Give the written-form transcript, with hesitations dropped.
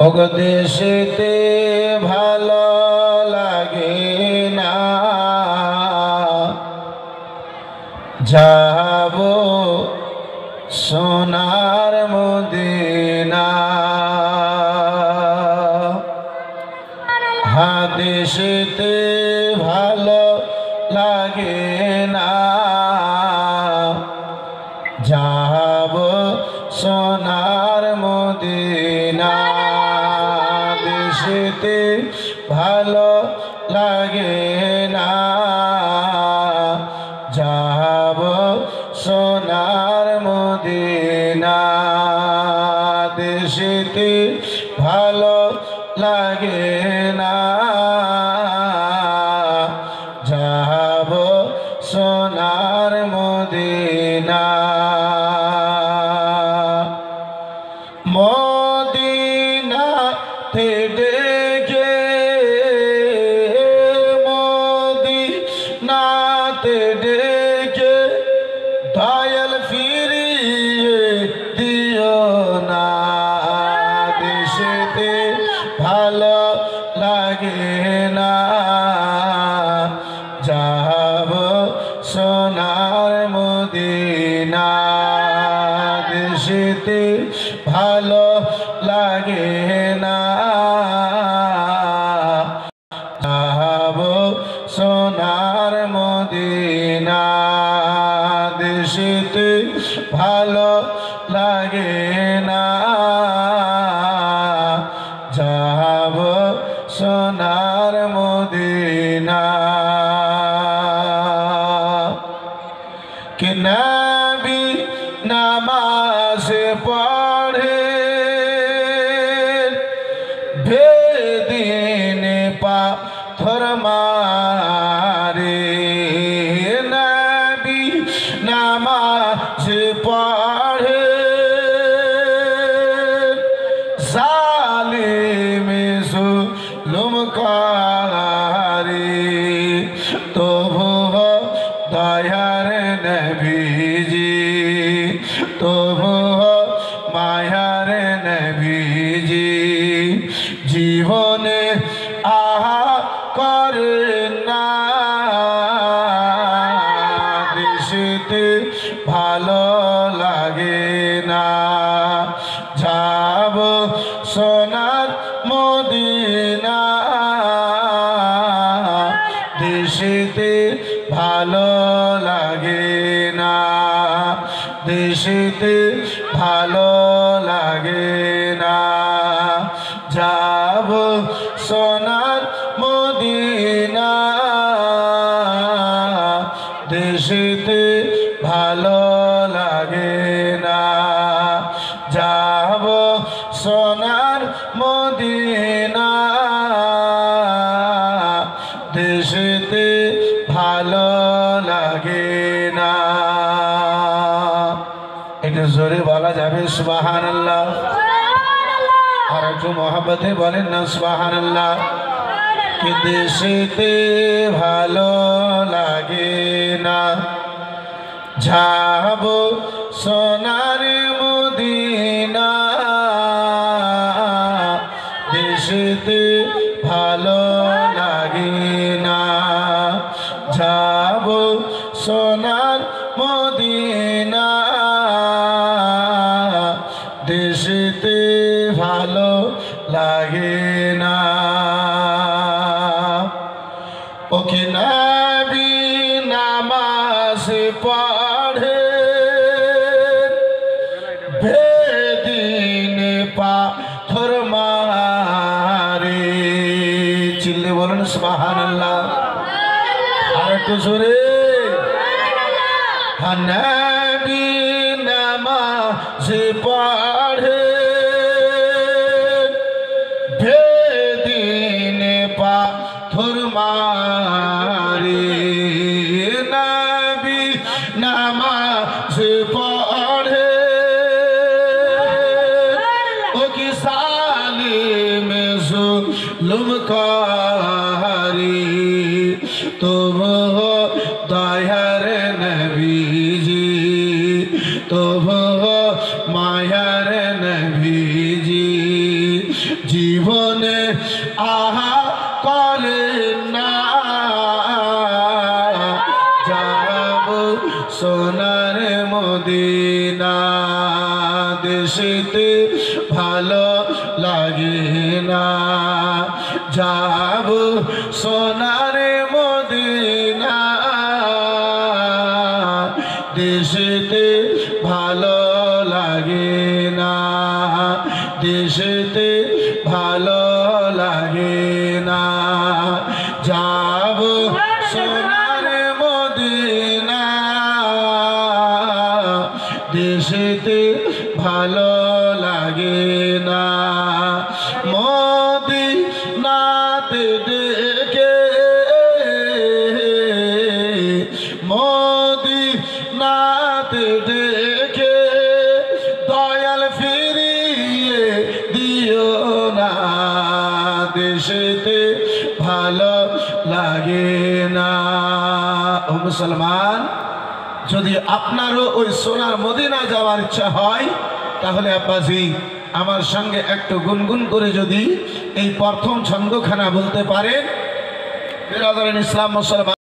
ওগো দেশেতে ভালো লাগে না, যাব সোনার মদিনা। দেশেতে ভালো লাগে না, যাব সোনার মদিনা। দেশেতে ভালো লাগে না, যাব সোনার মদিনা। দেশেতে ভালো লাগে না, যাব সোনার মদিনা। মদিনাতে ডেকে, মদিনাতে ডেকে দয়াল ফিরিয়ে দিও না। দেশেতে ভালো লাগে না, যাব সোনার মদিনা। দেশেতে ভালো লাগে না, যাব সোনার মদিনা। দেশেতে ভালো লাগে না, যাব সোনার মদিনা। कि नबी नमाज पढ़े बेदीन पाथर मारे। नबी नमाज पढ़े जालिम जुल्म करे, तबु दयार नबीजी, तबु मायार नबीजी। जीवने आहा करे ना, देशेते भालो लागे ना, যাব সোনার মদিনা। দেশেতে ভালো লাগে না, দেশেতে ভালো লাগে না, যাব সোনার মদিনা। দেশেতে ভালো লাগে না, যাব সোনার মদিনা। দেশেতে ভালো লাগে না। একটু জোরে বলা যাবে সুবহানাল্লাহ? আর একটু মহব্বতে বলেন না সুবহানাল্লাহ? कि দেশেতে ভালো লাগে না, যাব সোনার মদিনা। দেশেতে ভালো লাগে না, যাব সোনার মদিনা। দেশেতে ভালো লাগে না। ওকে নবী নামাজ পড়ে বেদিন পাথর মারে। চিল্লে বলুন সুবহানাল্লাহ? আর একটু জোরে। নবী নামাজ পড়ে বেদিন পাথর মারে। নবী নামাজ পড়ে ও কি সালিম জুলুম করে, তবু দয়ার নবীজি, তবু মায়ার নবীজি। সোনার মদিনা দেশেতে ভালো লাগে না যাব সোনার মদিনা দেশেতে ভালো লাগে না দেশেতে ভালো লাগে না যাব সোনার মদিনা দেশেতে ভালো লাগে না মদিনাতে ডেকে মদিনাতে ডেকে দয়াল ফিরিয়ে দিও না দেশেতে ভালো লাগে না। ও মুসলমান, যদি আপনারও ওই সোনার মদিনা যাওয়ার ইচ্ছা হয় তাহলে আব্বাজি আমার সঙ্গে একটু গুনগুন করে যদি এই প্রথম ছন্দখানা বলতে পারেন। বিরাদরান ইসলাম মুসলমান।